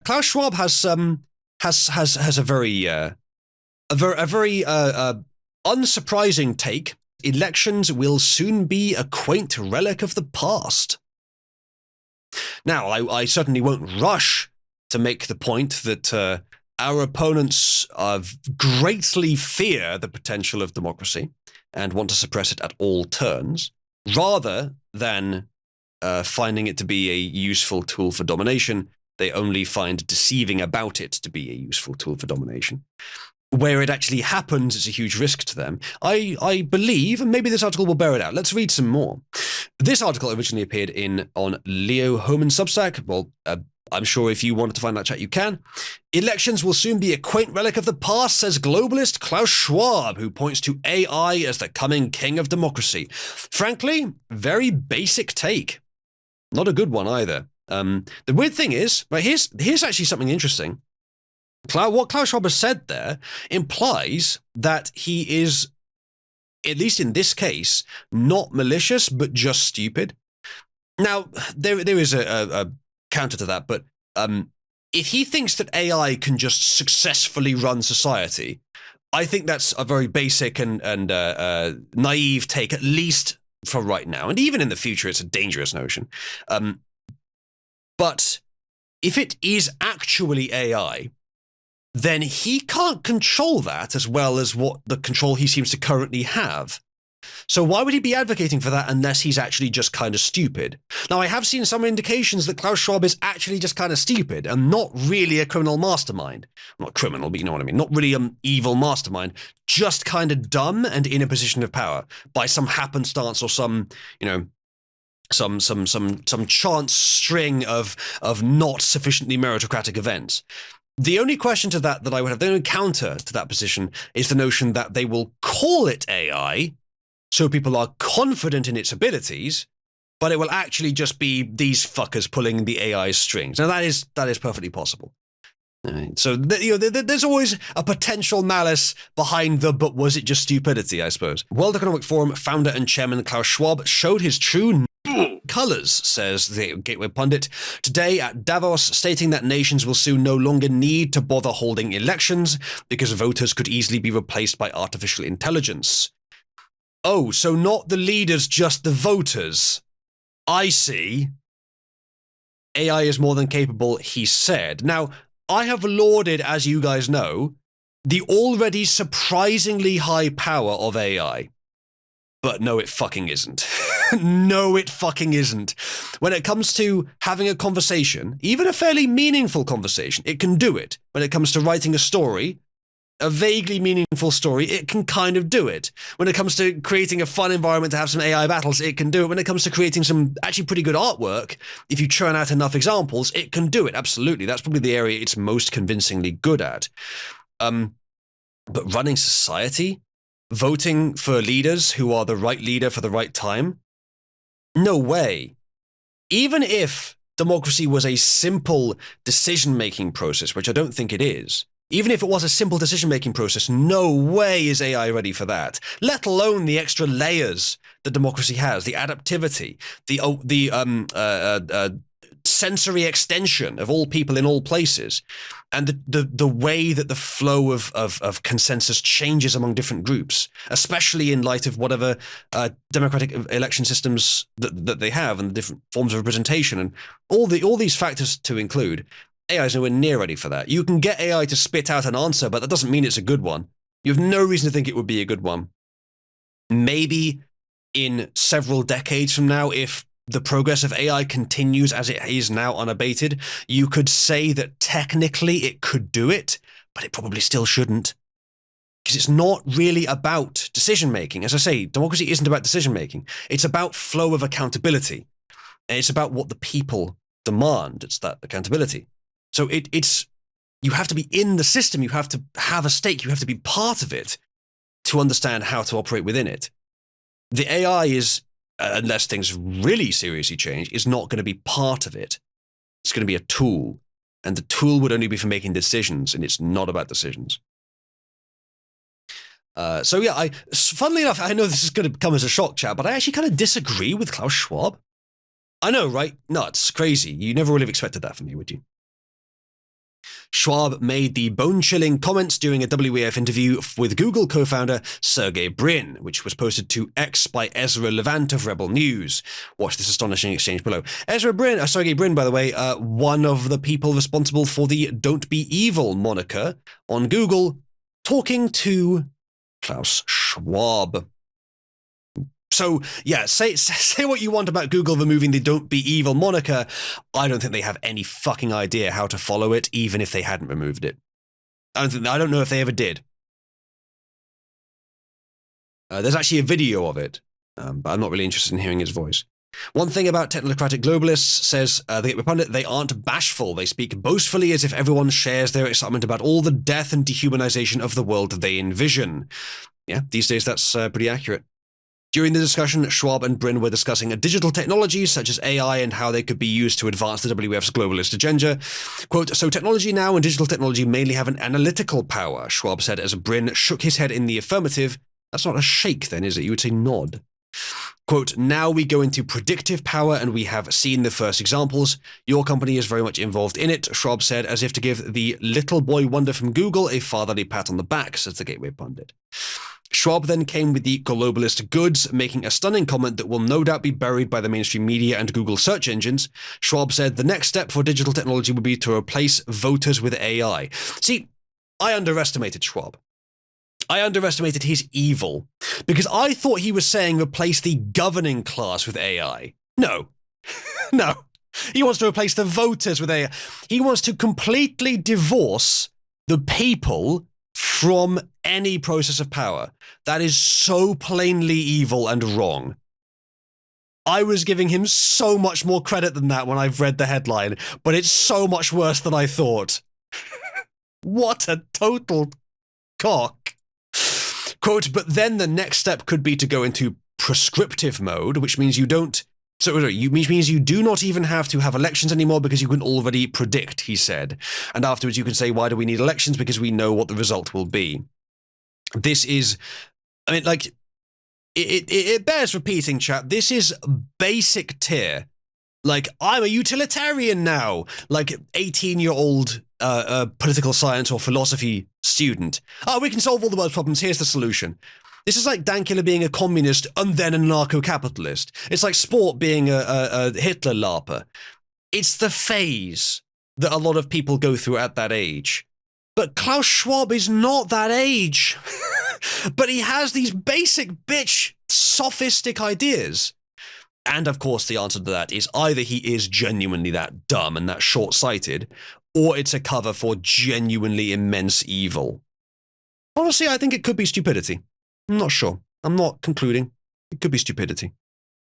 Klaus Schwab has a very unsurprising take. Elections will soon be a quaint relic of the past. Now, I certainly won't rush to make the point that our opponents greatly fear the potential of democracy and want to suppress it at all turns, rather than finding it to be a useful tool for domination. They only find deceiving about it to be a useful tool for domination. Where it actually happens, it's a huge risk to them. I believe, and maybe this article will bear it out. Let's read some more. This article originally appeared on Leo Hohmann's Substack. Well, I'm sure if you wanted to find that chat, you can. Elections will soon be a quaint relic of the past, says globalist Klaus Schwab, who points to AI as the coming king of democracy. Frankly, very basic take. Not a good one either. The weird thing is, right, here's actually something interesting. What Klaus Schwab has said there implies that he is, at least in this case, not malicious, but just stupid. Now, there is a counter to that, but if he thinks that AI can just successfully run society, I think that's a very basic and naive take, at least for right now. And even in the future, it's a dangerous notion. But if it is actually AI, then he can't control that as well as what the control he seems to currently have. So why would he be advocating for that unless he's actually just kind of stupid? Now, I have seen some indications that Klaus Schwab is actually just kind of stupid and not really a criminal mastermind. Not criminal, but you know what I mean. Not really an evil mastermind, just kind of dumb and in a position of power by some happenstance or some, you know, some chance string of not sufficiently meritocratic events. The only question to that I would have, the only counter to that position is the notion that they will call it AI, so people are confident in its abilities, but it will actually just be these fuckers pulling the AI's strings. Now that is perfectly possible. So there's always a potential malice behind the "but was it just stupidity," I suppose. World Economic Forum founder and chairman Klaus Schwab showed his true colours, says the Gateway Pundit, today at Davos, stating that nations will soon no longer need to bother holding elections because voters could easily be replaced by artificial intelligence. Oh, so not the leaders, just the voters. I see. AI is more than capable, he said. Now, I have lauded, as you guys know, the already surprisingly high power of AI. But no, it fucking isn't. No, it fucking isn't. When it comes to having a conversation, even a fairly meaningful conversation, it can do it. When it comes to writing a story, a vaguely meaningful story, it can kind of do it. When it comes to creating a fun environment to have some AI battles, it can do it. When it comes to creating some actually pretty good artwork, if you churn out enough examples, it can do it. Absolutely. That's probably the area it's most convincingly good at. But running society, voting for leaders who are the right leader for the right time, no way. Even if democracy was a simple decision-making process, which I don't think it is, even if it was a simple decision-making process, no way is AI ready for that, let alone the extra layers that democracy has, the adaptivity, the sensory extension of all people in all places, and the way that the flow of consensus changes among different groups, especially in light of whatever democratic election systems that they have and the different forms of representation and all these factors to include. AI is nowhere near ready for that. You can get AI to spit out an answer, but that doesn't mean it's a good one. You have no reason to think it would be a good one. Maybe in several decades from now, if the progress of AI continues as it is now unabated, you could say that technically it could do it, but it probably still shouldn't. Because it's not really about decision-making. As I say, democracy isn't about decision-making. It's about flow of accountability. And it's about what the people demand. It's that accountability. So it's you have to be in the system. You have to have a stake. You have to be part of it to understand how to operate within it. The AI is, unless things really seriously change, is not going to be part of it. It's going to be a tool. And the tool would only be for making decisions, and it's not about decisions. So yeah, funnily enough, I know this is going to come as a shock, chat, but I actually kind of disagree with Klaus Schwab. I know, right? Nuts, crazy. You never would have expected that from me, would you? Schwab made the bone-chilling comments during a WEF interview with Google co-founder Sergey Brin, which was posted to X by Ezra Levant of Rebel News. Watch this astonishing exchange below. Sergey Brin, by the way, one of the people responsible for the Don't Be Evil moniker on Google, talking to Klaus Schwab. So, yeah, say what you want about Google removing the Don't Be Evil moniker. I don't think they have any fucking idea how to follow it, even if they hadn't removed it. I don't know if they ever did. There's actually a video of it, but I'm not really interested in hearing his voice. One thing about technocratic globalists, says the Gateway Pundit, they aren't bashful. They speak boastfully as if everyone shares their excitement about all the death and dehumanization of the world they envision. Yeah, these days that's pretty accurate. During the discussion, Schwab and Brin were discussing digital technologies such as AI and how they could be used to advance the WEF's globalist agenda. Quote, so technology now and digital technology mainly have an analytical power, Schwab said as Brin shook his head in the affirmative. That's not a shake then, is it? You would say nod. Quote, now we go into predictive power and we have seen the first examples. Your company is very much involved in it, Schwab said, as if to give the little boy wonder from Google a fatherly pat on the back, says the Gateway Pundit. Schwab then came with the globalist goods, making a stunning comment that will no doubt be buried by the mainstream media and Google search engines. Schwab said the next step for digital technology would be to replace voters with AI. See, I underestimated Schwab. I underestimated his evil, because I thought he was saying replace the governing class with AI. No. No. He wants to replace the voters with AI. He wants to completely divorce the people from any process of power. That is so plainly evil and wrong. I was giving him so much more credit than that when I've read the headline, but it's so much worse than I thought. What a total cock. Quote, but then the next step could be to go into prescriptive mode, which means you don't, which means you do not even have to have elections anymore because you can already predict, he said. And afterwards you can say, why do we need elections? Because we know what the result will be. This is, I mean, like, it bears repeating, chat. This is basic tier. Like, I'm a utilitarian now. Like, 18-year-old political science or philosophy student. Oh, we can solve all the world's problems. Here's the solution. This is like Dankula being a communist and then a narco-capitalist. It's like Sport being a Hitler LARPer. It's the phase that a lot of people go through at that age. But Klaus Schwab is not that age. But he has these basic bitch sophistic ideas. And of course the answer to that is either he is genuinely that dumb and that short-sighted, or it's a cover for genuinely immense evil. Honestly, I think it could be stupidity. I'm not sure. I'm not concluding. It could be stupidity.